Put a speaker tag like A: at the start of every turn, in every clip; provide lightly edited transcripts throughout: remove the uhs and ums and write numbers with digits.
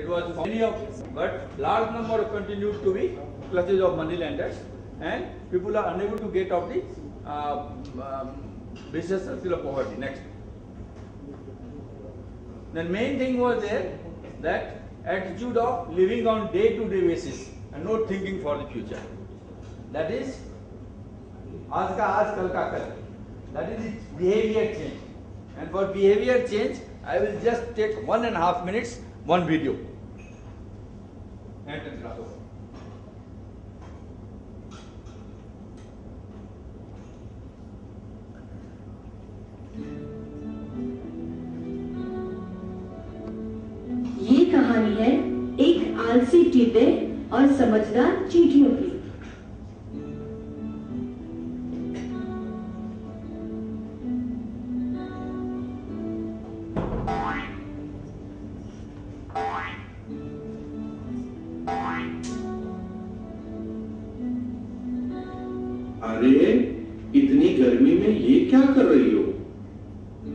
A: it was many of, but large number continued to be clutches of money lenders, and people are unable to get out the vicious circle of poverty. Next. The main thing was there that attitude of living on day-to-day basis and not thinking for the future. That is, आज का आज कल का कल. That is its behavior change. And for behavior change, I will just take 1.5 minutes, one video.
B: ये कहानी है एक आलसी टीटे और समझदार चींटियों की।
C: अरे इतनी गर्मी में ये क्या कर रही हो?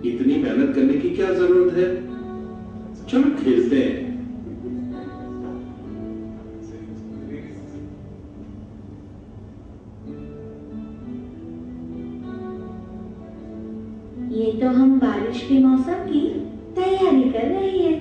C: इतनी मेहनत करने की क्या जरूरत है? चलो खेलते हैं।
B: ये तो हम बारिश के मौसम की तैयारी कर रही है।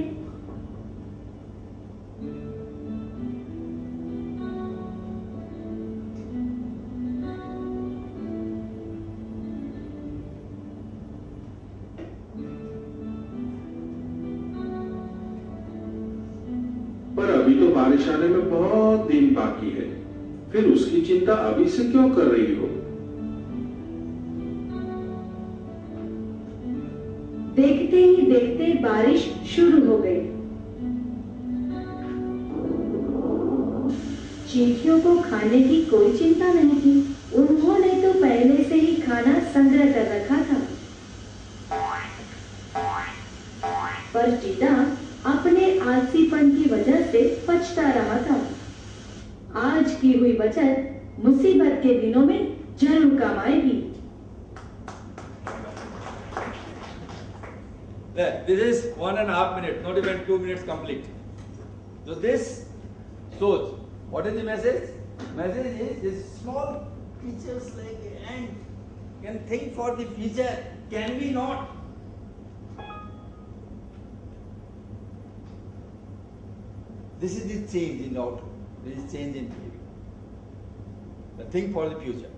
C: पर अभी तो बारिश आने में बहुत दिन बाकी है, फिर उसकी चिंता अभी से क्यों कर रही हो?
B: देखते ही देखते बारिश शुरू हो गई। चींटियों को खाने की कोई चिंता नहीं थी। उन्होंने तो पहले से ही खाना संग्रह कर रखा था। पर चीता अपने आलसीपन की वजह से पछता रहा था। आज की हुई बचत मुसीबत के दिनों में जरूर काम आएगी।
A: This is 1.5 minutes, not even 2 minutes complete. So this shows what is the message? Message is this: small creatures like the ant can think for the future. Can we not? This is the change in outlook. This is change in behavior. The think for the future,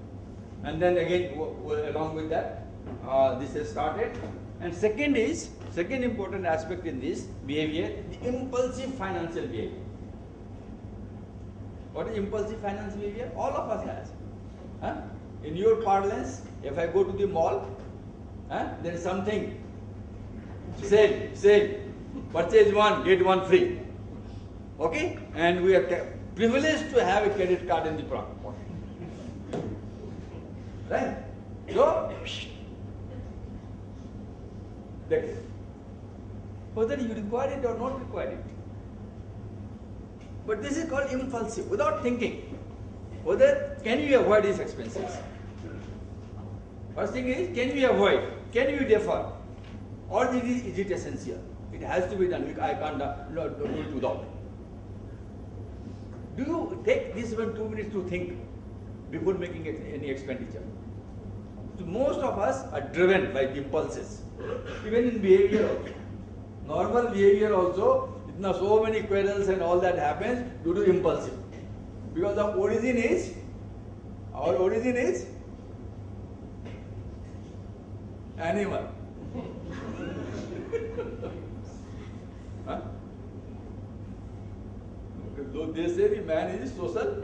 A: and then again along with that, this has started. And second important aspect in this behavior, the impulsive financial behavior. What is impulsive financial behavior? All of us has. Huh? In your parlance, if I go to the mall, there is something, sale, purchase one, get one free. Okay? And we are privileged to have a credit card in the pocket. Right? So, that is. Whether you require it or not require it. But this is called impulsive, without thinking. Whether can you avoid these expenses? First thing is, can you avoid? Can you defer? Or is it essential? It has to be done. I can't do it without. Do you take this 2 minutes to think before making any expenditure? So most of us are driven by the impulses. Even in behavior also. Normal behavior also, so many quarrels and all that happens due to impulsive. Because our origin is animal. Huh? Though they say the man is social.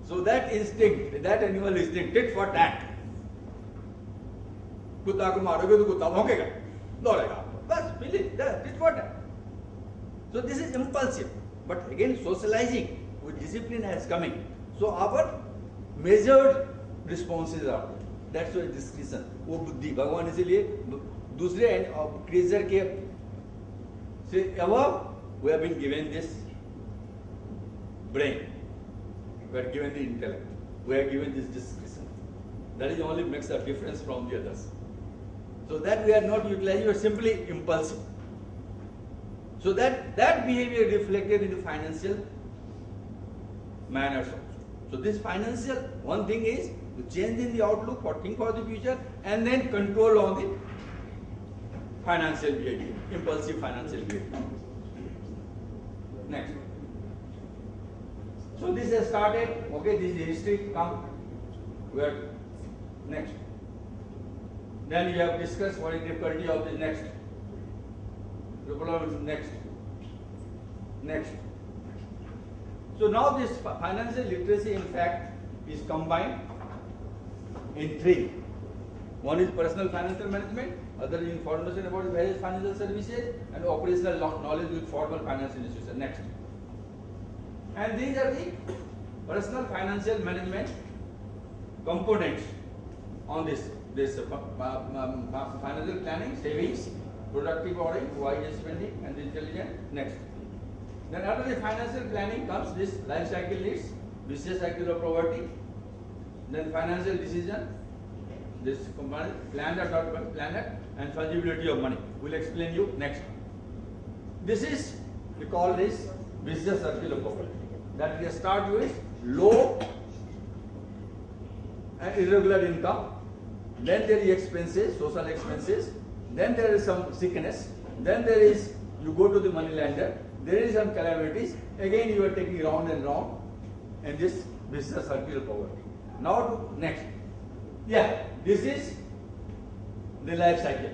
A: So that instinct, that animal instinct, tit for tat. कुत्ता को मारोगे तो कुत्ता भौंकेगा, दौड़ेगा, बस finish, tit for tat. So this is impulsive, but again socializing with discipline is coming. So our measured responses are there. That's why discretion. वो बुद्धि भगवान इसीलिए दूसरे creature के से above we have been given this brain, we are given the intellect, we are given this discretion. That is only makes a difference from the others. So that we are not utilizing, we are simply impulsive. So that behavior reflected in the financial manners also. So this financial, one thing is to change in the outlook for think for the future, and then control on the financial behavior, impulsive financial behavior. Next. So this has started, okay, this is history, come, we are next. Then you have discussed what is difficulty of the next. The problem is next. Next. So now this financial literacy in fact is combined in three. One is personal financial management, other is information about various financial services, and operational knowledge with formal financial institutions. Next. And these are the personal financial management components on this financial planning, savings, productive borrowing, wise spending, and intelligent. Next. Then after the financial planning comes this life cycle needs, vicious cycle of poverty, then financial decision, this component, planned or not planned, and fungibility of money. We'll explain you next. This is, we call this vicious circle of poverty. That we start with low and irregular income, then there is expenses, social expenses, then there is some sickness, then there is, you go to the money lender, there is some calamities, again you are taking round and round, and this vicious circle of poverty. Now to next. Yeah, this is the life cycle.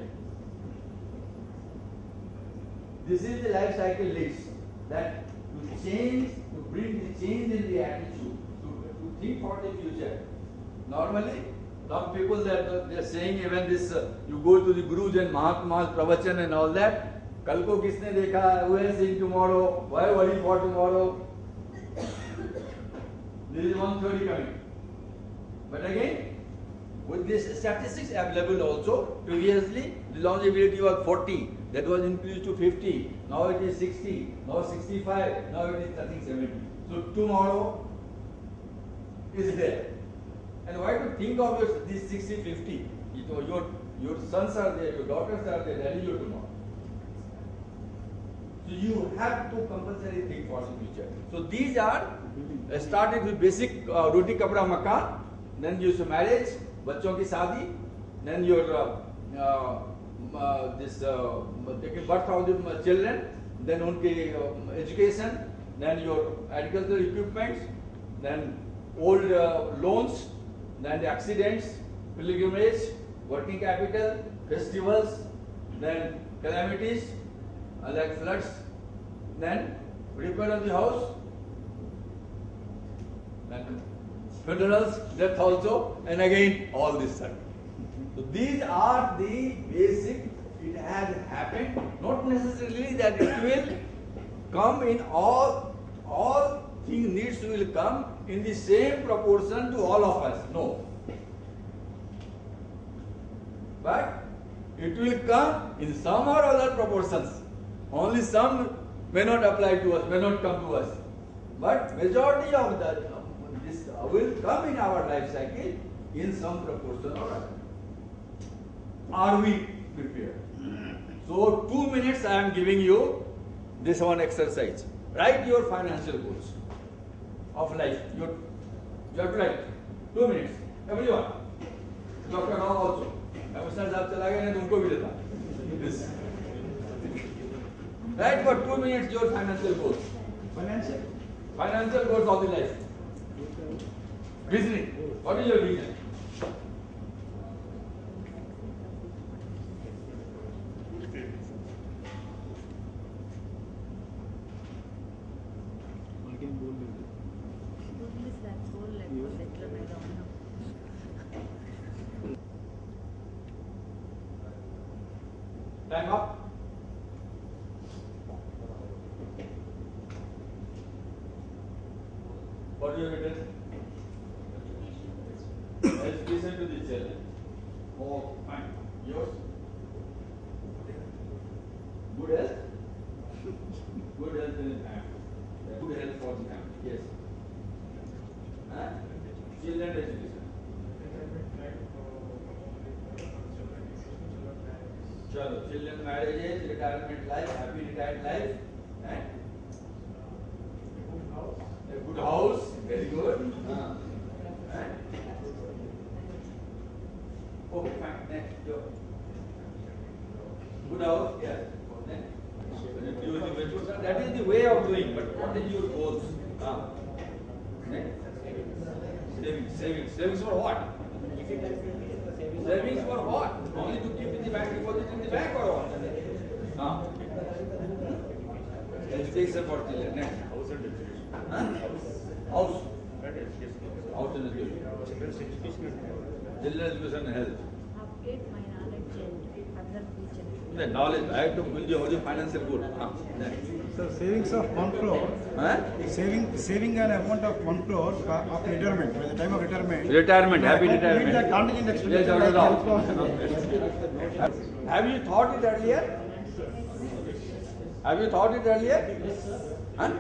A: This is the life cycle list that to change, to bring the change in the attitude, to think for the future. Normally, some people they are saying even this, you go to the Gurus and Mahatmas, Pravachan and all that. Kal ko kisne dekha? Who has seen tomorrow? Why worry for tomorrow? This is 130 coming. But again, with this statistics available also, previously the longevity was 40, that was increased to 50, now it is 60, now 65, now it is 70. So tomorrow is there. And why to think of this 60, 50? Your sons are there, your daughters are there, that is your tomorrow. So you have to compulsory think for the future. So these are started with basic roti kapda makan, then your marriage, bachon ki shaadi, then your taking birth of the children, then unki education, then your agricultural equipment, then old loans, then the accidents, pilgrimage, working capital, festivals, then calamities like floods, then repair of the house, then funerals, death also, and again all this stuff. So these are the basic, it has happened, not necessarily that it will come in all things needs will come in the same proportion to all of us, no. But it will come in some or other proportions. Only some may not apply to us, may not come to us. But majority of this will come in our life cycle in some proportion or other. Are we prepared? So 2 minutes I am giving you this one exercise. Write your financial goals of life. You have to write 2 minutes. Everyone. Dr. Rao also. Commissioner Saab chala gaya, nahi to unko bhi deta. Write for 2 minutes your financial goals. Financial goals of the life. Visioning. What is your vision? Time up. What do you have written? Education to the children. Oh, fine. Yours? Good health? Good health in the family. Good health for the family. Yes. Huh? Children education. retirement life, happy retired life, and a good house, very good. And okay, fine. Next, go. Good house, yes. That is the way of doing, but what is your goals? Savings for what? Savings for what? Only to keep in the bank deposit in the bank or what? Education for children. Next. House and education. House. House and education. Children's education and health.
D: Update my knowledge and further future.
A: The knowledge, I have to build your financial goal.
E: So savings of 1 crore, saving an amount of 1 crore after retirement, by the time of retirement.
A: Retirement, happy
E: Meet the
A: retirement.
E: contingent expenditure.
A: Yes,
E: like
A: have you thought it earlier? Have you thought it earlier? Huh?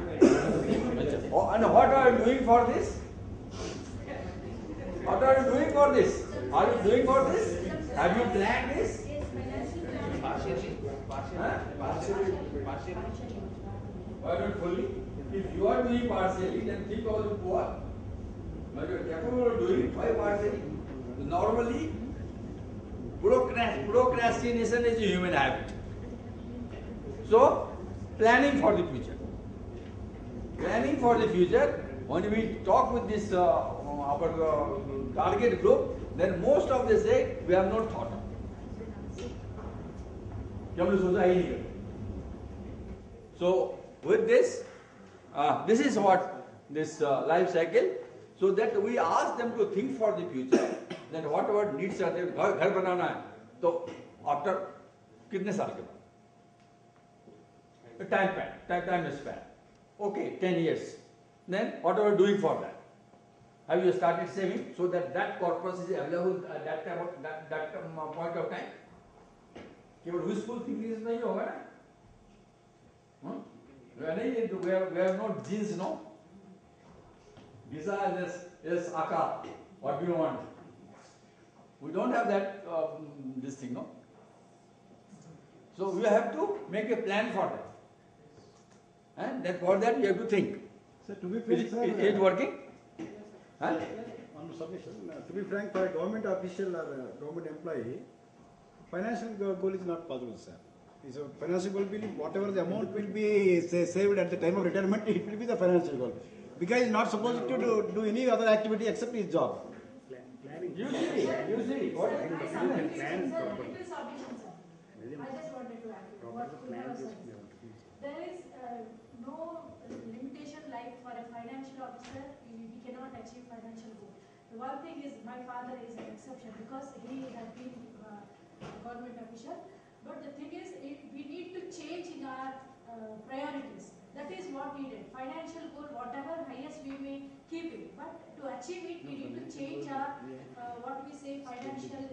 A: Oh, and what are you doing for this? What are you doing for this? Are you doing for this? Have you planned this? Huh? Why not fully? If you are doing partially, then think of the poor. But you are capable of doing, why partially? Normally, procrastination is a human habit. So, planning for the future. Planning for the future, when we talk with this our target group, then most of them say, we have not thought of. So, with this, this is what this life cycle, so that we ask them to think for the future, then whatever needs are there, घर बनाना है, तो after कितने साल के बाद? Time span. Okay, 10 years. Then what are you doing for that? Have you started saving so that that corpus is available at that time of that point of time? केवल wishful thinking नहीं होगा ना? We have no genes, no? Visa is Aka. What do you want? We don't have that this thing, no? So we have to make a plan for that. And then for that you have to think.
E: So to be frank,
A: Is it working? Huh?
E: on submission, to be frank, for a government official or a government employee, financial goal is not possible, sir. So financial goal will be whatever the amount will be saved at the time of retirement, it will be the financial goal. Because he is not supposed to do any other activity except his job.
A: You see. What?
D: I just wanted to add what you have said. There is no limitation like for a financial officer, we cannot achieve financial goal. The one thing is my father is an exception because he has been a government official. But the thing is, we need to change in our priorities. That is what we did. Financial goal, whatever highest we may keep it. But to achieve it, we need to change our, what we say, financial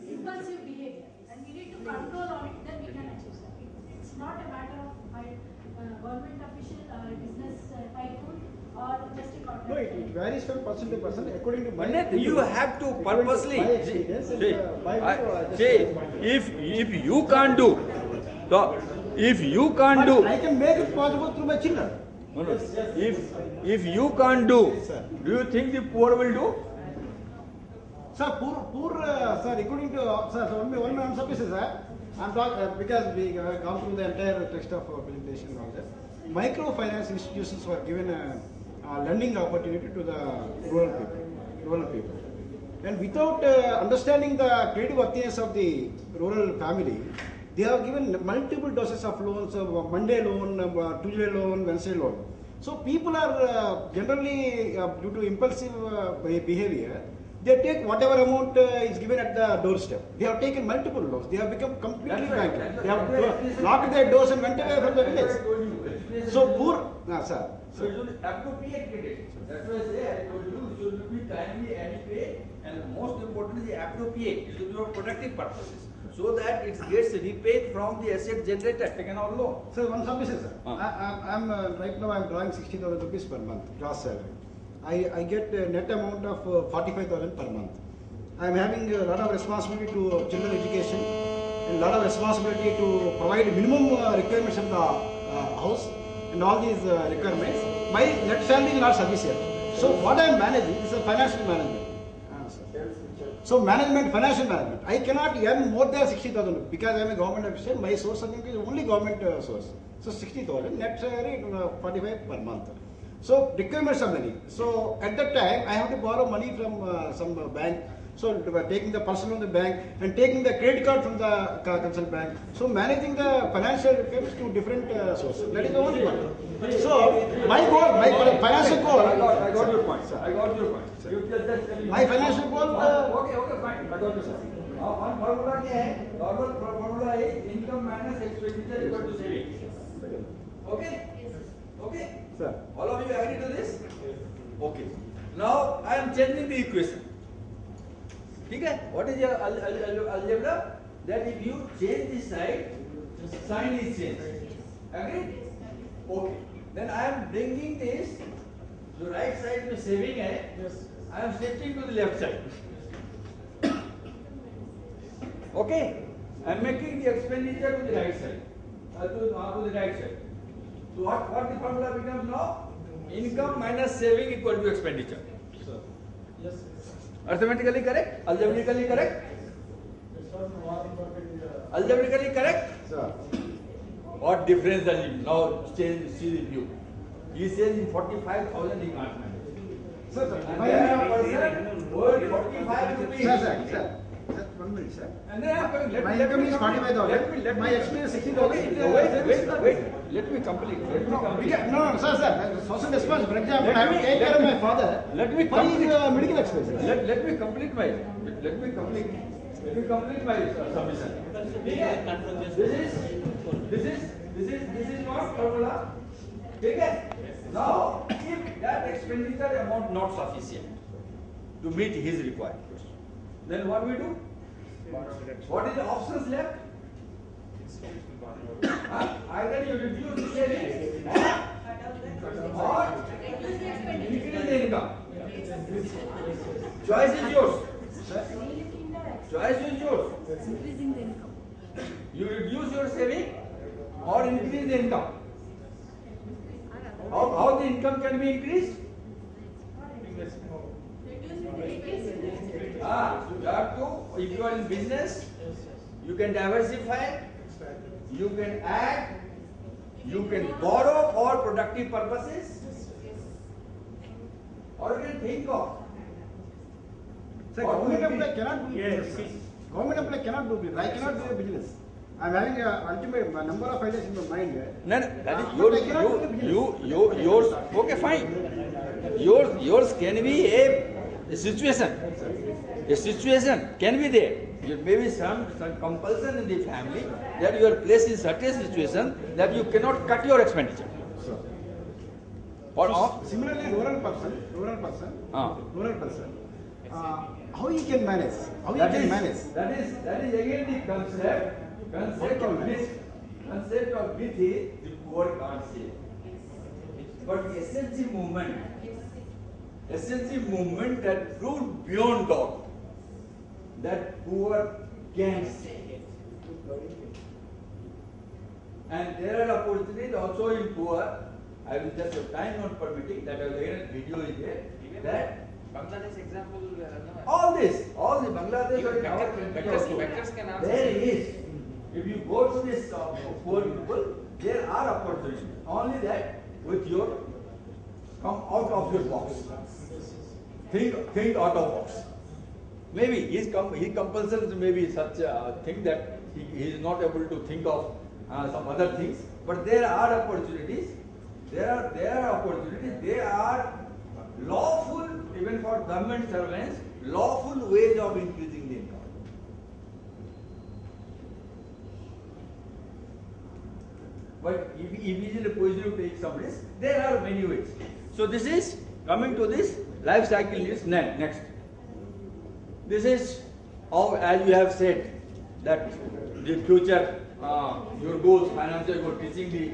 D: impulsive behavior. And we need to control on it, then we can achieve something. It's not a matter of my government official or a business tycoon or just a contractor.
E: No, it varies from person to person according to my
A: You have to purposely
E: say,
A: if you can't do, so if you can't do,
E: I can make it possible through my children.
A: no, if you can't do, do you think the poor will do?
E: Sir, sir, according to, sir, so one man suffices, sir. I'm talking, because we have gone through the entire text of our presentation and all that. Microfinance institutions were given a lending opportunity to the rural people. And without understanding the creative worthiness of the rural family, they have given multiple doses of loans, Monday loan, Tuesday loan, Wednesday loan. So people are generally, due to impulsive behavior, they take whatever amount is given at the doorstep. They have taken multiple loans. They have become completely bankrupt. They have locked their doors and went away from the village. So poor, sir.
A: So it should appropriate credit. That's why I say, I told you, it should be timely, adequate, and most importantly, appropriate. It should be for productive purposes. So that it gets repaid from the asset generated, taken on loan.
E: Sir, one submission, sir. I'm right now I'm drawing 60,000 rupees per month, gross salary. I get a net amount of 45,000 per month. I'm having a lot of responsibility to children education a lot of responsibility to provide minimum requirements of the house and all these requirements. My net salary is not sufficient. So what I am managing is a financial management. So management, financial management. I cannot earn more than 60,000 because I am a government official. My source of income is only government source. So 60,000, net salary 45 per month. So requirements are many. So at that time, I have to borrow money from some bank. So taking the personal loan from the bank and taking the credit card from the concerned bank. So managing the financial requirements to different sources. That is the only one. So my goal, my financial goal.
A: I got your point. I got your point.
E: My financial goal.
A: Okay, fine. I got you, sir. One formula क्या है? Normal formula is income minus expenditure equal to saving. Okay? Okay?
E: Sir.
A: All of you agree to this? Okay. Now I am changing the equation. ठीक है? What is your algebra? That if you change this side, sign is changed. Agreed? Okay. Then I am bringing this. The right side में saving है. I am shifting to the left side. Okay? I am making the expenditure to the right side. To the right side. So what the formula becomes now? Income minus saving equal to expenditure.
F: Yes.
A: Arithmetically correct? Algebraically correct? Algebraically correct?
E: Sir.
A: What difference does it now see the view? He says in 45,000 he can't manage.
E: Sir,
A: And there are person who earn 45 rupees.
E: Sir. 1 minute, sir.
A: And then I am going,
E: My income is 45,000. My experience is 60,000.
A: Wait. Let me complete.
E: No, sir. Social response. For example, I have to take care of my father.
A: Let me
E: Why
A: complete.
E: is medical expenses?
A: Let me complete my submission. This is not formula. Okay? Now, if that expenditure amount not sufficient to meet his requirements, then what we do? What is the options left? Either you reduce the savings or increase the income. Choice is yours. Choice is yours.
D: Increasing the income.
A: You reduce your saving or increase the income. How the income can be increased? So you have to, if you are in business, you can diversify, you can add, you can borrow for productive purposes, or you can think of.
E: Sir, government employee cannot do business. Government employee cannot do business. I cannot do a business. I am having a ultimate number of ideas in my mind.
A: No, that is yours. Okay, fine. Yours can be a situation. A situation can be there. There may be some compulsion in the family that you are placed in certain situation that you cannot cut your expenditure. Or
E: Similarly, rural person, how he can manage? How he can manage?
A: That is again the concept of which the poor can't say. But the SNC movement that proved beyond doubt that poor can say. And there are opportunities also in poor. I will just have time not permitting that again video is there. That
F: Bangladesh example.
A: all the Bangladesh or in our country also,
F: Beggars can answer.
A: there is. If you go to this poor people, there are opportunities. Only that with your come out of your box. Think out of box. Maybe his compulsions may be such a thing that he is not able to think of some other things. But there are opportunities. There are opportunities. There are lawful, even for government servants, lawful ways of increasing the income. But if he is in a position to take some risk, there are many ways. So this is coming to this life cycle needs next. This is how, as you have said, that the future, your goals, financial goals, teaching the,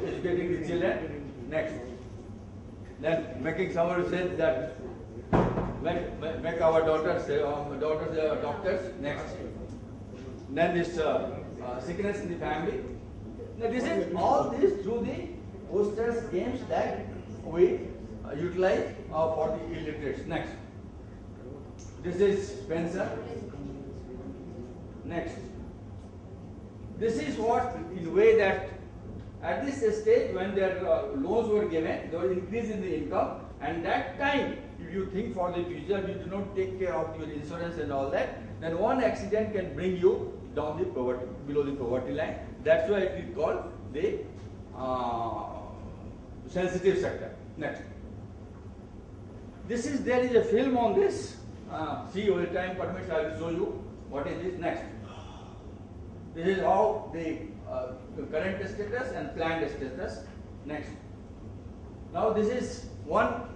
A: educating the children. Next. Then making someone say that make our daughters doctors. Next. then this sickness in the family. Now this is all this through the postal schemes that we utilize for the illiterates. Next. This is Spencer. Next. This is what, in a way that at this stage when their loans were given, there was increase in the income, and that time, if you think for the future, you do not take care of your insurance and all that, then one accident can bring you down the poverty, below the poverty line. That's why it is called the sensitive sector. Next. There is a film on this. See, over time permits, I will show you what is this. Next. This is how the current status and planned status. Next. Now this is one.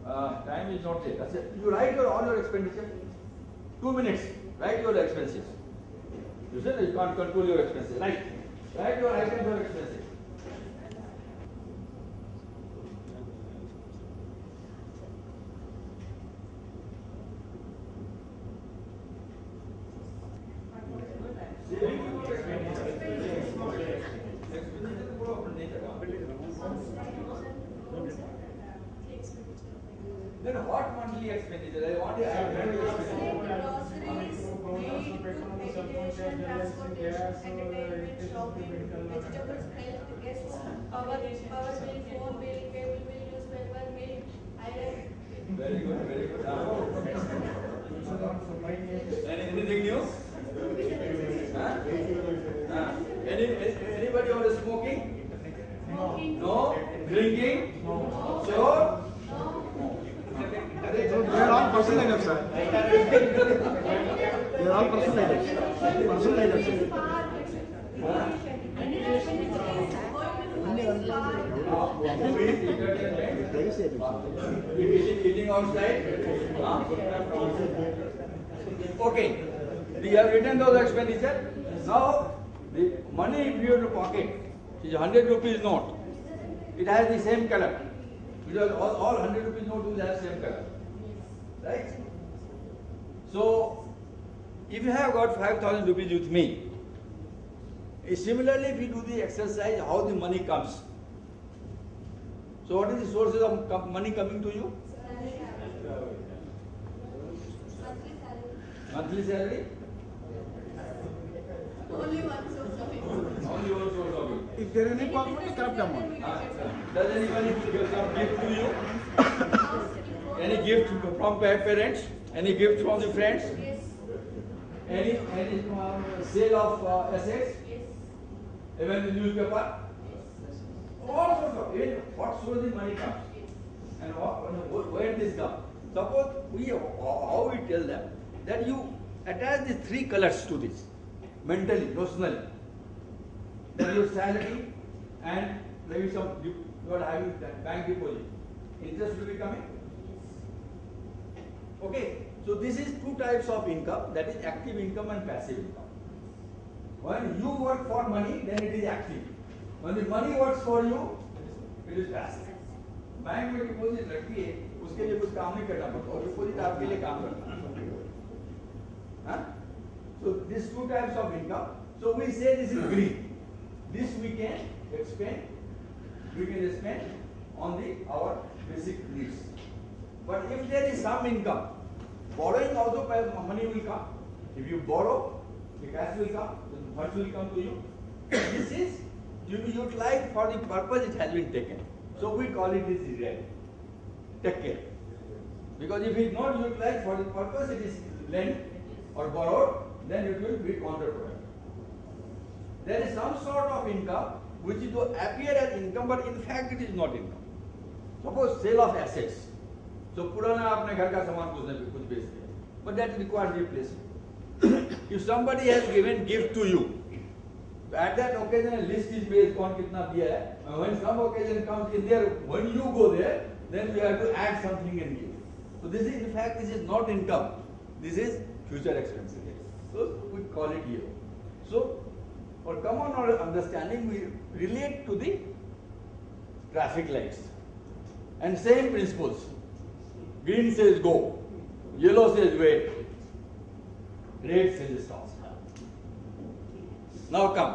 A: Time is not there. You write all your expenditure. 2 minutes. Write your expenses. You said you can't control your expenses. Write your items or expenses. Then what monthly expenditure? I want to add
D: Groceries, meat, medication, transportation, entertainment, shopping, vegetables, health, guests, power bill, phone bill, cable bill, newspaper, milk, iron.
A: Very good, very good. Anything new? Anybody on the smoking?
D: Smoking.
A: No. Drinking? No. Sure?
E: They are all personal items, sir. They are all personal items. Personal items.
A: Eating outside? Okay. We have written those expenditure. Now, the money if you have to pocket is 100 rupees note. It has the same color. Because all 100 rupees note will have same color. Right? So, if you have got 5,000 rupees with me, similarly we do the exercise how the money comes. So what is the sources of money coming to you? Monthly salary?
D: Only one source of income.
A: Only one source of it.
E: If there is any corporate, corrupt amount.
A: Does anybody give some gift to you? Any gift from parents? Any gift from the friends?
D: Yes.
A: Any sale of assets?
D: Yes.
A: Even the newspaper? All sorts of, even what source the money comes? And where this comes? Suppose how we tell them that you attach the 3 colors to this, mentally, notionally. That your salary and maybe you are having that bank deposit. Interest will be coming. Okay, so this is 2 types of income, that is active income and passive income. When you work for money, then it is active. When the money works for you, it is passive. Bank में deposit रखी है, उसके लिए कुछ काम नहीं करना पड़ता, और डिपॉजिट आपके लिए काम करता है. So these 2 types of income. So we say this is green. This we can spend on our basic needs. But if there is some income, borrowing also money will come. If you borrow, the cash will come, the funds will come to you. This is to be utilized for the purpose it has been taken. So we call it this rent. Take care. Because if it is not utilized for the purpose it is lent or borrowed, then it will be counterproductive. There is some sort of income which is to appear as income, but in fact it is not income. Suppose sale of assets. So पुराना आपने घर का सामान कुछ बेच दिया, but that requires replacement. If somebody has given gift to you, at that occasion a list is based on कितना दिया है. When some occasion comes in there, when you go there, then you have to add something and give. So this is in fact this is not income. This is future expenses. So we call it here. So for common understanding, we relate to the traffic lights and same principles. Green says go, yellow says wait. Red cell stars. Now come.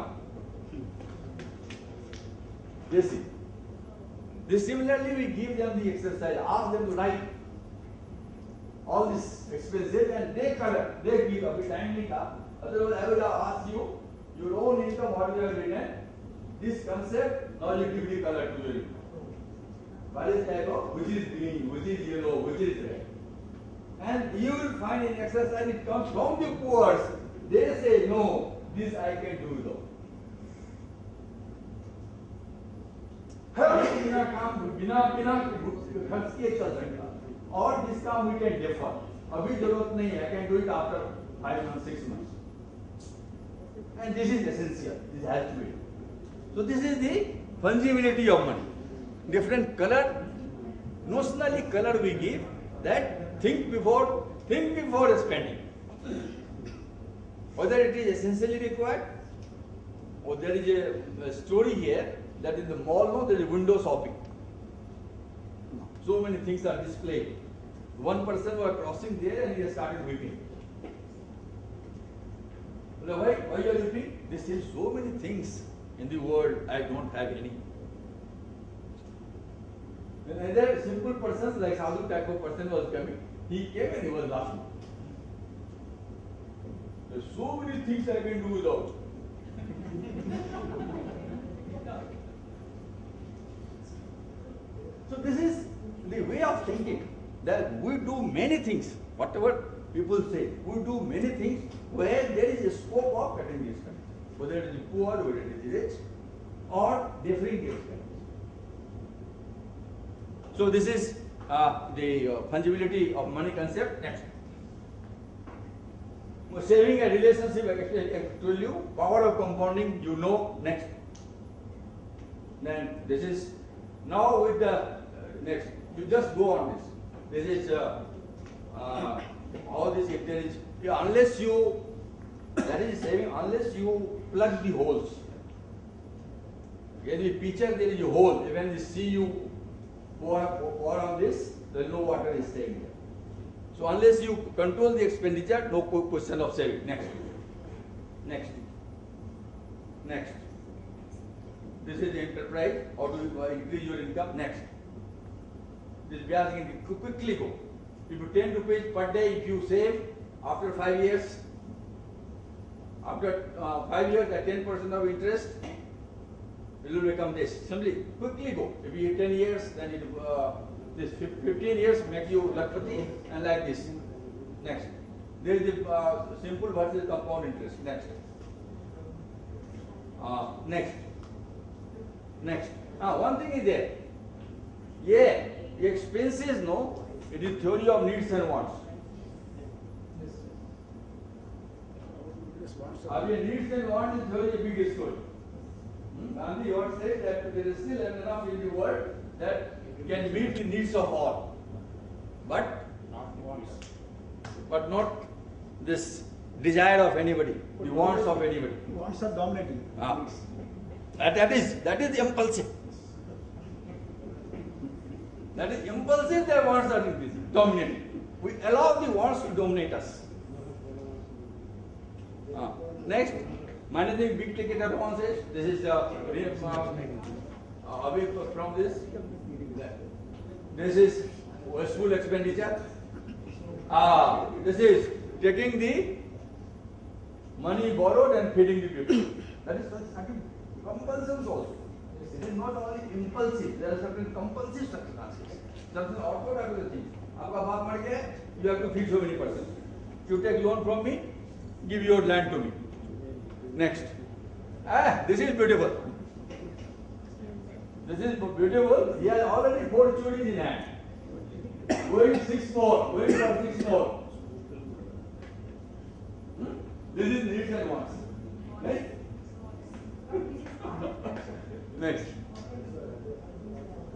A: This is. This similarly we give them the exercise, ask them to write all this expenses and they color, they give a bit timely. Otherwise I will ask you your own income, what you have written, this concept, now you give the color to your income. What is type of, which is green, which is yellow, which is red. And you will find in exercise it comes from the poor. They say, no, this I can do though. बिना काम बिना बिना खर्च के चल सकता और जिस काम we can defer अभी जरूरत नहीं है I can do it after 5 months 6 months and this is essential, this has to be. So this is the fungibility of money, different color, notionally color we give, that think before spending, whether it is essentially required or there is a story here that in the mall, no, there is window shopping. So many things are displayed. One person was crossing there and he started weeping. Why you are weeping? They say so many things in the world, I don't have any. When another simple person, like Sadhu type of person was coming, he came and he was laughing. There are so many things I can do without. So this is the way of thinking, that we do many things, whatever people say, we do many things where there is a scope of cutting the expense, whether it is poor, whether it is rich, or differing the expense. So this is the fungibility of money concept. Next. Saving a relationship, I told you, power of compounding, you know, next. Then this is, now with the next, you just go on this. This is all this, if there is, unless you, that is saving, unless you plug the holes. In the pitcher there is a hole, when you see you pour on this, then no water is staying there. So unless you control the expenditure, no question of saving. Next. Next. Next. This is the enterprise, or to increase your income. Next. This we are going to quickly go. If you 10 rupees per day, if you save after 5 years, after 5 years at 10% of interest, it will become this. Simply quickly go. If you 10 years, then it this 15 years make you lakpati, and like this. Next. There is the simple versus compound interest. Next. Next. Next. One thing is there. Yeah, the expenses, no, it is theory of needs and wants. Needs and wants is theory of big story. Gandhi once said that there is still enough in the world that can meet the needs of all, but not this desire of anybody, the wants of anybody.
E: Wants are dominating.
A: That is impulsive. That is impulsive, their wants are increasing, dominating. We allow the wants to dominate us. Next, managing big ticket advances. This is away from this. This is wasteful expenditure. This is taking the money borrowed and feeding the people. That is certain compulsions also. It is not only impulsive. There are certain compulsive circumstances. Certain outward things. आपका बाप मर गया, you have to feed so many persons. You take loan from me, give your land to me. Next. This is beautiful. This is beautiful. He has already 4 churis in hand. Going 6 more. Going for 6 more. This is needs and wants. Right? Next.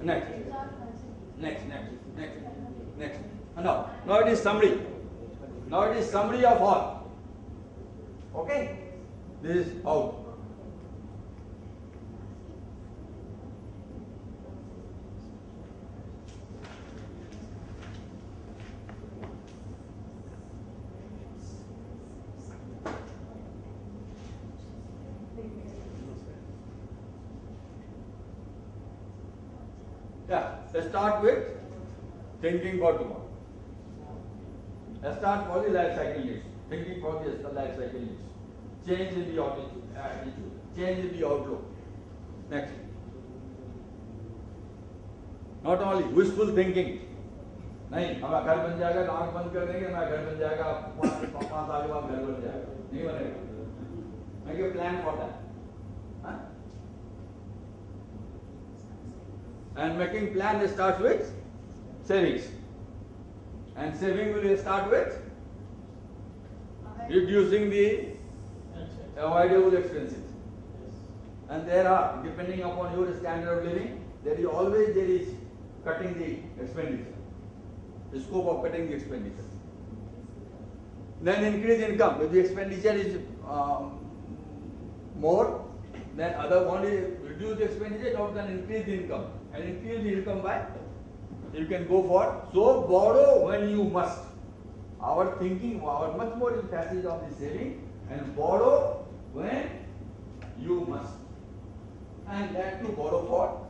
A: Next. Next. Next. Next. Next. Now it is summary. Now it is summary of all. Okay? This is how. Yeah, let's start with thinking for tomorrow. Let's start for the life cycle needs. Thinking for the life cycle needs. Change in the attitude, change in the outlook. Next. Not only wishful thinking. नहीं हमारा घर बन जाएगा, आंख बंद कर देंगे, हमारा घर बन जाएगा, 5 साल के बाद घर बन जाएगा, नहीं बनेगा. Make a plan for that. Huh? And making plan starts with savings. And saving will start with reducing the avoidable expenses. And there are, depending upon your standard of living, there is cutting the expenditure. The scope of cutting the expenditure. Then increase income. If the expenditure is more, then other one is reduce the expenditure, or then increase the income. And increase the income by, you can go for, so borrow when you must. Our thinking, our much more emphasis on the saving, and borrow when you must. And that to borrow for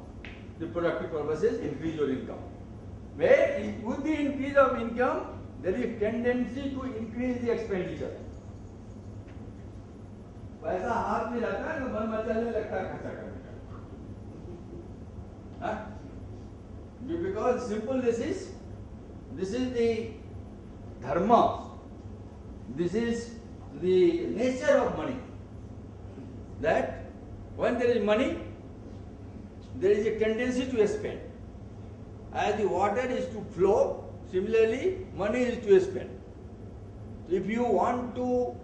A: the productive purposes, increase your income. Where with the increase of income, there is tendency to increase the expenditure. पैसा हाथ में रहता है तो मन मचलने लगता है खर्चा करने का. Because simple this is the dharma, this is the nature of money. That when there is money, there is a tendency to spend. As the water is to flow, similarly money is to spend. If you want to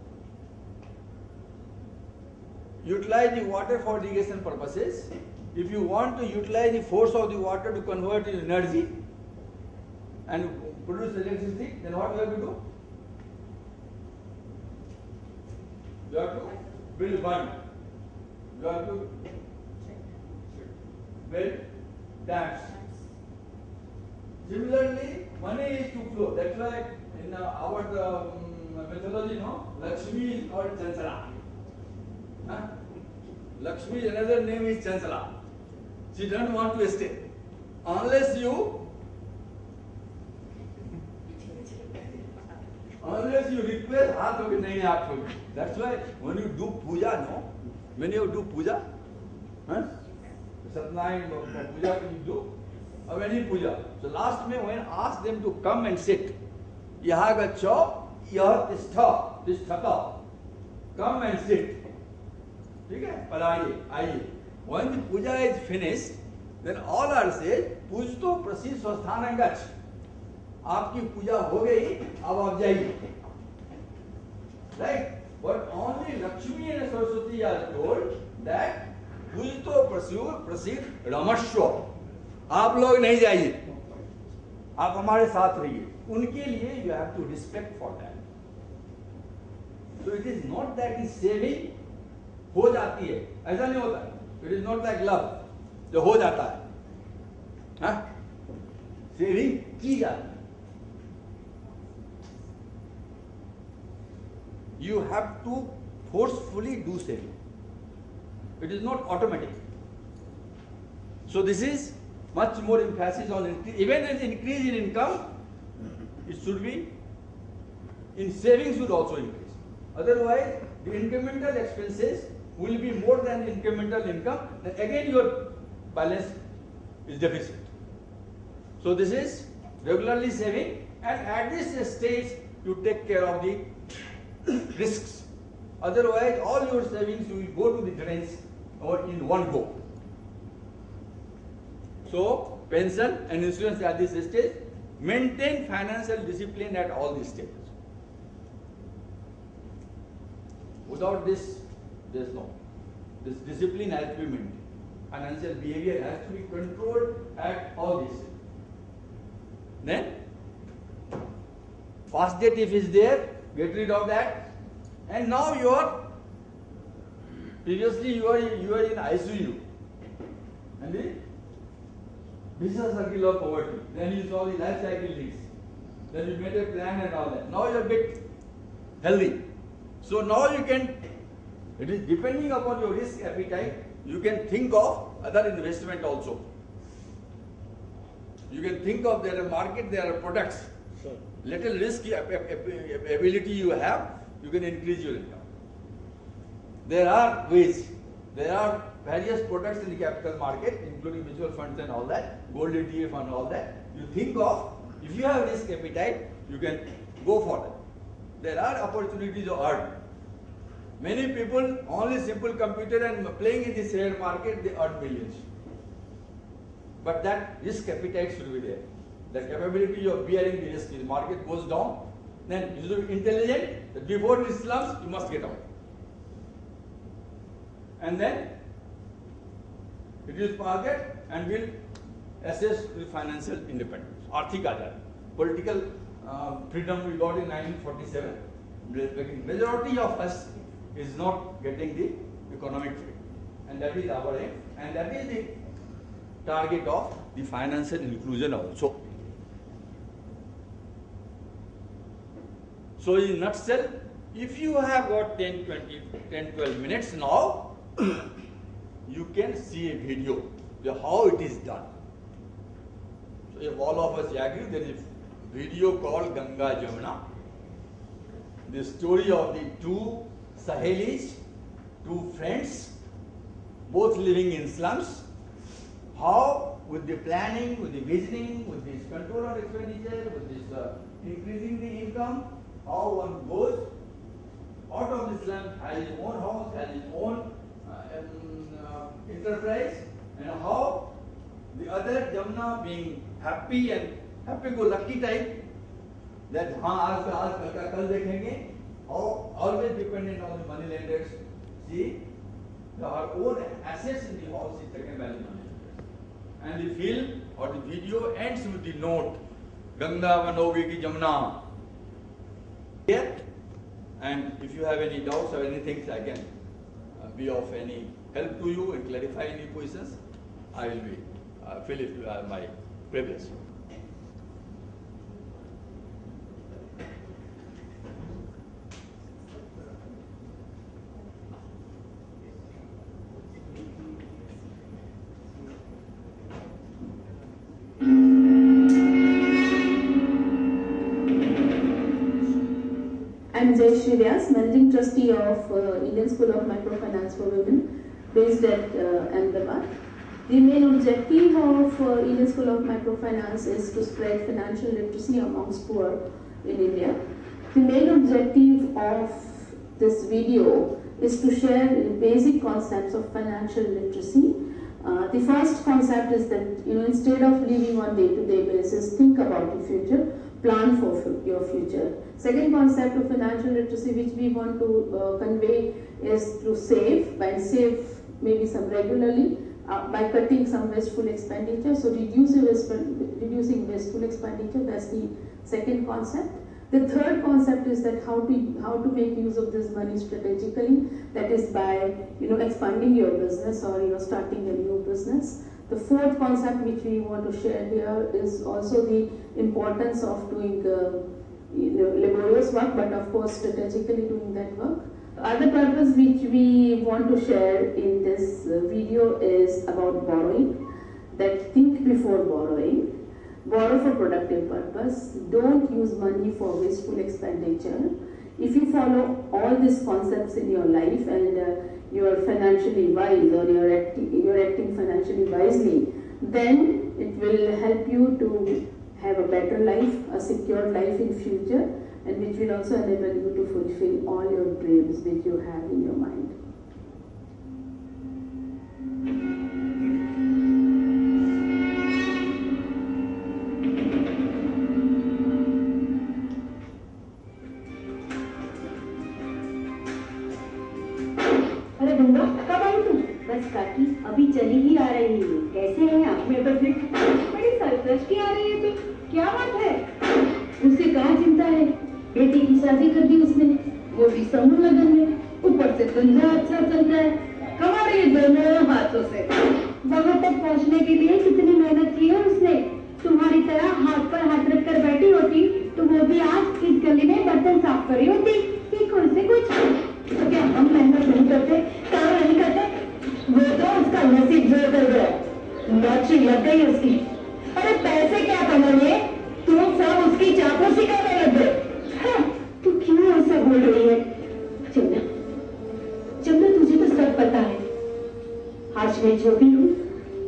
A: utilize the water for irrigation purposes, if you want to utilize the force of the water to convert it into energy and produce electricity, then what you have to do? You have to build one. You have to build dams. Similarly, money is to flow. That's why in our mythology, Lakshmi is called Chanchala. Lakshmi, another name is Chanchala. She doesn't want to stay unless you request. That's why when you do puja, when you do puja, Satnayana puja you do, or any puja. So last May when I asked them to come and sit, yaha gacho, yaha tishtha, come and sit. Okay? When the puja is finished, then all are said, Pujto Prasid Swasthanam Gach. आपकी पूजा हो गई, अब आप जाइए. Right? But only Lakshmi and Saraswati are told that Pujto Prasid Ramashwa. आप लोग नहीं जाइए, आप हमारे साथ रहिए. उनके लिए you have to respect for that. So it is not that is saving हो जाती है, ऐसा नहीं होता है. It is not like love, जो हो जाता है. हाँ? सेविंग की जाती है. You have to forcefully do saving. It is not automatic. So this is much more emphasis on increase. Even an increase in income, it should be in savings should also increase. Otherwise, the incremental expenses will be more than the incremental income. Then again, your balance is deficit. So this is regularly saving, and at this stage, you take care of the risks. Otherwise, all your savings will go to the drains or in one go. So, pension and insurance at this stage, maintain financial discipline at all these stages. Without this, there is no. This discipline has to be maintained. Financial behavior has to be controlled at all these stages. Then, fast debt if is there, get rid of that. And now previously you are in ICU. And the vicious circle of poverty. Then you saw the life cycle needs. Then you made a plan and all that. Now you are a bit healthy. So now you can, it is depending upon your risk appetite, you can think of other investment also. You can think of there are market, there are products. Little risk ability you have, you can increase your income. There are ways. There are various products in the capital market, including mutual funds and all that, gold ETF and all that. You think of, if you have risk appetite, you can go for it. There are opportunities to earn. Many people, only simple computer and playing in the share market, they earn millions. But that risk appetite should be there. The capability of bearing the risk. If the market goes down, then you should be intelligent that before it slumps, you must get out. And then reduce market and will assess the financial independence. Arthik Azad. Political freedom we got in 1947. Majority of us is not getting the economic freedom. And that is our aim. And that is the target of the financial inclusion also. So in a nutshell, if you have got 10-12 minutes now, you can see a video of how it is done. So if all of us agree, there is a video called Ganga Jamuna. The story of the two Sahelis, two friends, both living in slums, how with the planning, with the visioning, with this control of expenditure, with this increasing the income, how one goes out of the slum, has his own house, has his own enterprise, and how the other Jamuna being happy and happy-go-lucky type, that आज कल का कल देखेंगे, how always dependent on the money lenders. See, our own assets in the house is taken by the money lenders. And the film or the video ends with the note, Ganga Vanogi ki Jamuna. Here, and if you have any doubts or anything, I can be of any help to you and clarify any positions. I will be feel it my privilege.
B: I'm Jayashree Vyas, Managing Trustee of Indian School of Microfinance for Women, based at Ahmedabad. The main objective of Indian School of Microfinance is to spread financial literacy amongst poor in India. The main objective of this video is to share basic concepts of financial literacy. The first concept is that instead of living on day-to-day basis, think about the future, plan for your future. Second concept of financial literacy which we want to convey is to save, and save maybe some regularly by cutting some wasteful expenditure. So reducing wasteful expenditure, that's the second concept. The third concept is that how to make use of this money strategically, that is by expanding your business or starting a new business. The fourth concept which we want to share here is also the importance of doing laborious work, but of course strategically doing that work. The other purpose which we want to share in this video is about borrowing, that think before borrowing. Borrow for productive purpose. Don't use money for wasteful expenditure. If you follow all these concepts in your life and you are financially wise, or you're acting financially wisely, then it will help you to have a better life, a secure life in future, and which will also enable you to fulfill all your dreams which you have in your mind.
G: अरे गंगा, कब आई तुम? बस काकी, अभी चली ही आ रही हूँ। कैसे हैं आप? मैं तो ठीक। बड़ी सरप्राइज की आ रही है तुम। क्या बात है? उसे कहाँ चिंता है? बेटी की शादी कर दी उसने, वो भी समूह लगन में। ऊपर से धंधा अच्छा चल रहा है, कमा रही है दोनों हाथों से। वहाँ तक पहुँचने के लिए कितनी मेहनत की है उसने। तुम्हारी तरह हाथ पर हाथ रख कर बैठी होती तो वो भी आज इस गली में बर्तन साफ करी होती। ठीक उनसे कुछ तो क्या हम मेहनत नहीं करते, काम नहीं करते? वो तो उसका नसीब जोर कर गया, लॉटरी लग गई उसकी। अरे पैसे क्या कमाने, तुम सब उसकी चापलूसी करने लग गए। हाँ, तू क्यों ऐसा बोल रही है? जमुना, जमुना तुझे तो सब पता है। आज मैं जो भी हूँ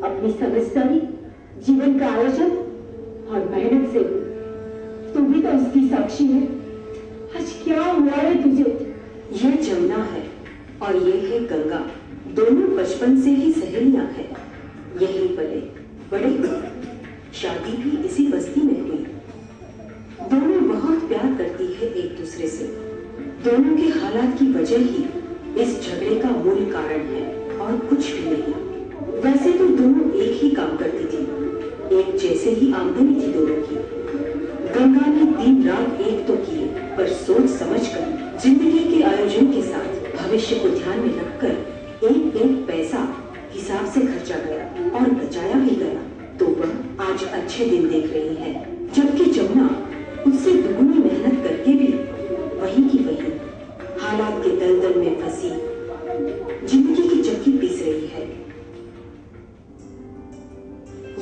G: अपनी समझदारी, जीवन का आयोजन और मेहनत से हूँ। तू भी तो उसकी साक्षी है। आज क्या हुआ है तुझे?
H: ये जमुना है और ये है गंगा। दोनों बचपन से ही सहेलियां हैं। यहीं पले बड़े हुए, शादी भी इसी बस्ती में हुई। दोनों बहुत प्यार करती है एक दूसरे से। दोनों के हालात की वजह ही इस झगड़े का मूल कारण है और कुछ भी नहीं। वैसे तो दोनों एक ही काम करती थी, एक जैसे ही आमदनी थी दोनों की। गंगा ने दिन रात एक तो किए, पर सोच समझकर जिंदगी के आयोजन के साथ भविष्य को ध्यान में रखकर एक एक पैसा हिसाब से खर्चा गया और बचाया भी गया। तो वह आज अच्छे दिन देख रही है, जबकि जमुना उससे दुगनी मेहनत करके भी वही की वही हालात के दलदल में फंसी जिंदगी की चक्की पीस रही है।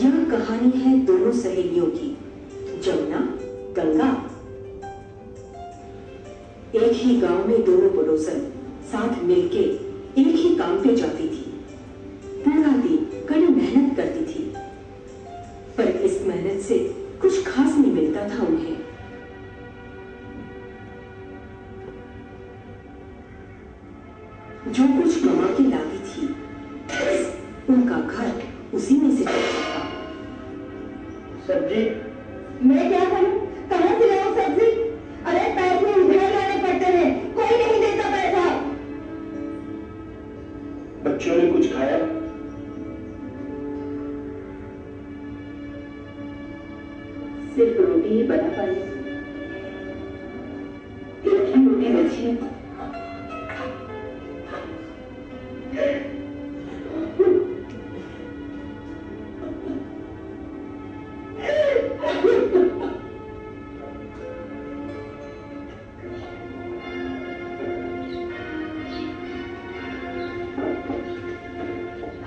H: यह कहानी है दोनों सहेलियों की, जमुना, गंगा। एक ही गांव में दोनों पड़ोसन साथ मिलके एक ही काम पे जाती थी। पूरा दिन कड़ी मेहनत करती थी, पर इस मेहनत से कुछ खास नहीं मिलता था उन्हें। जो कुछ कमा के लाती थी, उनका घर उसी में से चलता था।
G: सब्जी मैं क्या करूं? कहां से लाऊं सब्जी? अरे पैसे उधार लाने पड़ते हैं, कोई नहीं देता पैसा।
C: बच्चों ने कुछ खाया?
G: सिर्फ रोटी ही बना पाई, एक ही रोटी बची है।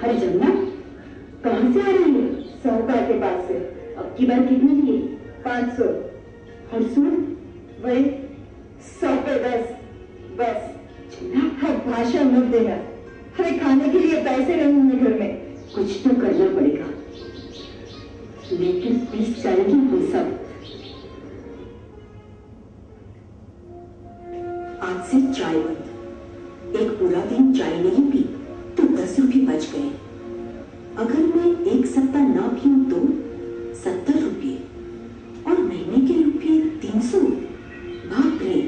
G: अरे जमुना, कहां से आ रही है? साहूकार के पास से। अब की बार कितने लिए? 500। और सुन, वही 100 पे 10। बस जमुना, अब भाषा मत देना। अरे खाने के लिए पैसे नहीं हैं घर में। कुछ तो करना पड़ेगा, लेकिन 20 जाएंगे हम सब।
H: आज से चाय बंद। एक पूरा दिन चाय नहीं पी तो 10 रुपये बच गए। अगर मैं एक सप्ताह ना पीऊं तो 70 रुपये, और महीने के रुपये 300। बाप रे!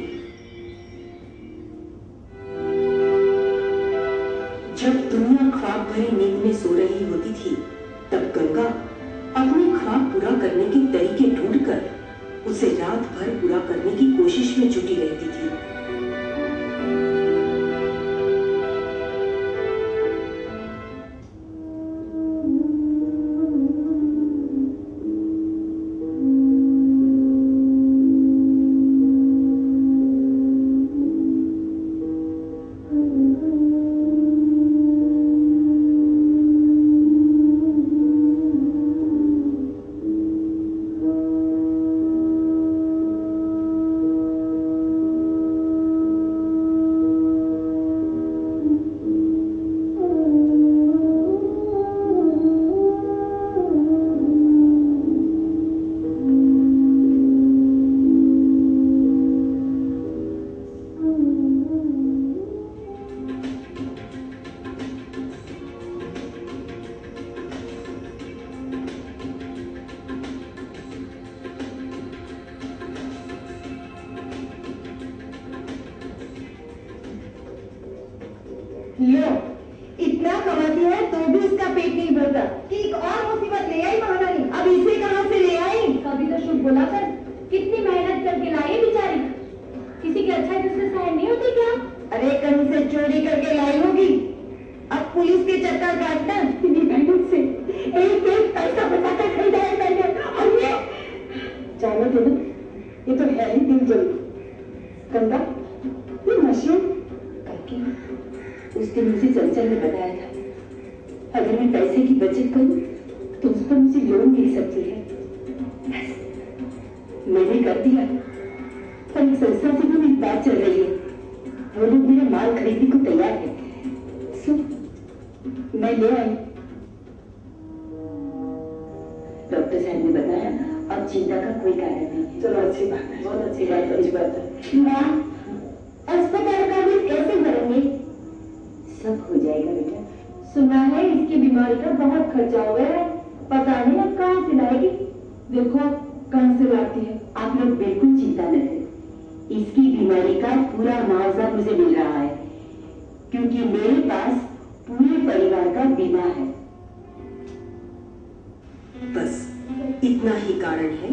H: जब दुनिया ख्वाब भरी नींद में सो रही होती थी, तब गंगा अपने ख्वाब पूरा करने के तरीके ढूंढकर उसे रात भर पूरा करने की कोशिश में जुटी रहती थी।
G: लो, इतना कमाती है तो भी उसका पेट नहीं भरता कि एक और मुसीबत ले आई महारानी। अब इसे कहां से ले आई?
D: कभी तो शुभ बोला कर, कितनी मेहनत करके लाई बेचारी। किसी की अच्छाई दूसरे सहन नहीं होती क्या?
G: अरे कहीं से चोरी करके लाई होगी। अब पुलिस के चक्कर काटना, इतनी मेहनत से एक एक पैसा बचाकर खरीदा है मैंने। और ये जाने दो ना, ये तो है ही दिल जल्दी। गंगा, ये मशरूम
H: उस दिन मुझे चंचल ने बताया था, अगर मैं पैसे की बचत करूं
G: तुम तो मुझे लोन मिल सकती है। मैंने कर दिया, पर एक संस्था से भी मेरी बात चल रही है। वो लोग मेरा माल खरीदने को तैयार है। मैं ले आई। डॉक्टर साहब ने बताया अब चिंता का कोई कारण नहीं है। चलो अच्छी बात है, बहुत अच्छी बात है। माँ, अस्पताल का बिल कैसे भरेंगे? सब हो जाएगा बेटा। सुना है इसकी बीमारी का बहुत खर्चा हो गया है, पता नहीं अब कहाँ से लाएगी। देखो कहाँ से लाती है। आप लोग बिल्कुल चिंता न करें, इसकी बीमारी का पूरा मुआवजा मुझे मिल रहा है, क्योंकि मेरे पास पूरे परिवार का बीमा है।
H: बस इतना ही कारण है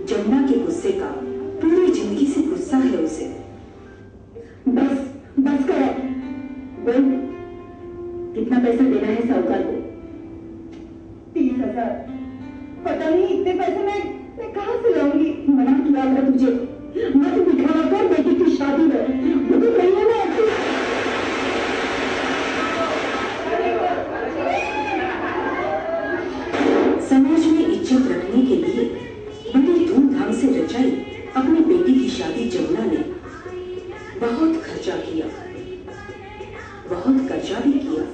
H: जमुना के गुस्से का। पूरी जिंदगी से गुस्सा है उसे।
G: बस करो। बोल, कितना पैसा देना है साहूकार को? 30,000। पता नहीं इतने पैसे मैं कहाँ से लाऊंगी। मना किया था तुझे, मत दिखावा कर बेटी की शादी में। वो तो नहीं है ना।
H: समाज में इज्जत रखने के लिए बड़ी धूमधाम से रचाई अपनी बेटी की शादी जमुना ने बहुत खर्चा किया, बहुत कर्जा भी किया।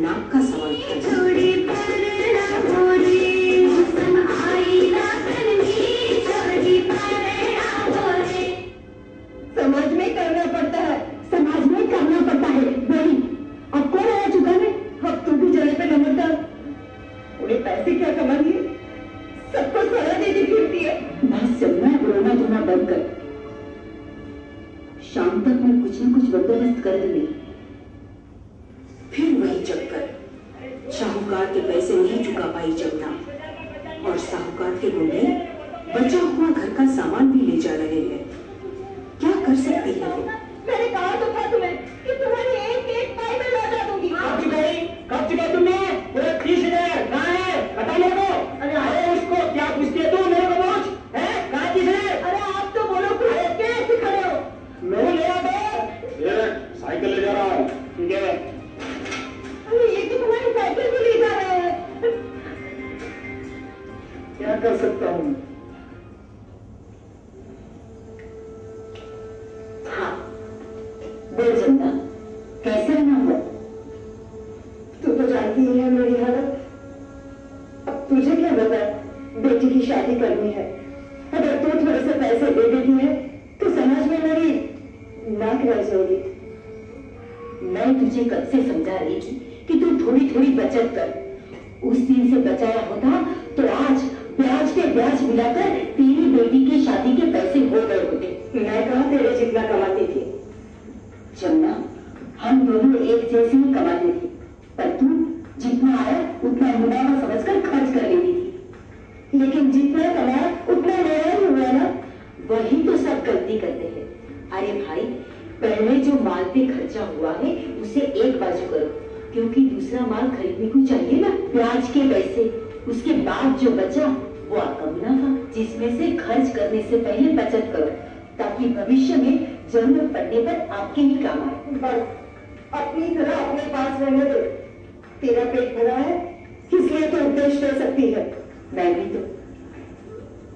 H: नाक का सवाल था।
G: समाज में करना पड़ता है, समाज में करना पड़ता है। बड़ी अब कौन आया चुका है? अब तू भी जले पे नमक डाल। उन्हें पैसे क्या कमा लिए, सबको सजा देती फिरती है। बस जमुना, रोना धोना बंद कर। शाम तक मैं कुछ न कुछ बंदोबस्त कर दूंगी।
H: फिर वही चक्कर। साहूकार के पैसे नहीं चुका पाई जमुना, और साहूकार के गुंडे बचा हुआ घर का सामान भी ले जा रहे हैं। क्या कर सकती है वो?
G: मैंने कहा तो था तुम्हें कि तुम्हारी एक पाई में लौटा दूंगी।
E: कब चुका तुमने? पूरे 30,000 कहाँ है? बता मेरे को। अरे उसको क्या पूछते तू? मेरे को पूछ है कहाँ 30,000?
G: अरे आप तो बोलो, कैसे खड़े हो?
E: मैं ले आता साइकिल ले जा रहा हूँ। ठीक है।
G: अरे ये तो तुम्हारी साइकिल भी ले जा रहे हैं।
E: क्या कर सकता हूँ?
G: हाँ, बोल जमुना, कैसे रहना हुआ? तू तो जानती ही है मेरी हालत। अब तुझे क्या पता, बेटी की शादी करनी है। अगर तू थोड़े से पैसे दे देती है तो समाज में मेरी नाक रह जाएगी। मैं तुझे कब से समझा रही थी कि तू थोड़ी थोड़ी बचत कर। उस दिन से बचाया होता तो आज ब्याज पे ब्याज मिलाकर तेरी बेटी की शादी के पैसे हो गए होते। मैं कहाँ तेरे जितना कमाती थी जमुना, हम दोनों एक जैसे ही कमाते थे, पर तू जितना आया उतना मुनाफा समझकर खर्च कर लेती थी। लेकिन जितना कमाया उतना मेरा ही हुआ ना, वही तो सब गलती करते हैं। अरे भाई, पहले जो माल पे खर्चा हुआ है उसे एक बाजू करो, क्योंकि दूसरा माल खरीदने को चाहिए ना। ब्याज के पैसे, उसके बाद जो बचा वो आपका मुनाफा, जिसमें से खर्च करने से पहले बचत करो, ताकि भविष्य में जरूरत पड़ने पर आपके ही काम आए। बस अपनी तरह अपने पास रहने दे। तेरा पेट भरा है इसलिए तो उपदेश दे सकती है। मैं भी तो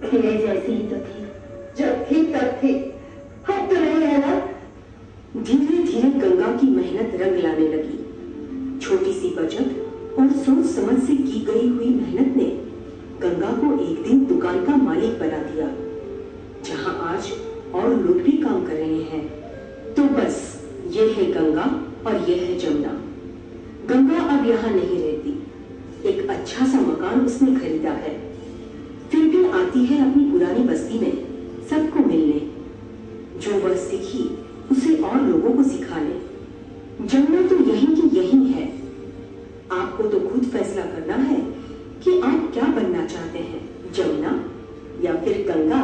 G: तेरे जैसी ही तो थी, जब थी तब थी, अब तो नहीं है ना।
H: धीरे धीरे गंगा की मेहनत रंग लाने लगी। छोटी सी बचत और सोच समझ से की गई हुई मेहनत ने गंगा को एक दिन दुकान का मालिक बना दिया, जहां आज और लोग भी काम कर रहे हैं। तो बस ये है गंगा और ये है जमुना। गंगा अब यहाँ नहीं रहती। एक अच्छा सा मकान उसने खरीदा है, फिर भी आती है अपनी पुरानी बस्ती में सबको मिलने। जो वह सीखी उसे और लोगों को सिखाने। जमुना तो यही की यही है। आपको तो खुद फैसला करना है कि आप क्या बनना चाहते हैं, जमुना या फिर गंगा।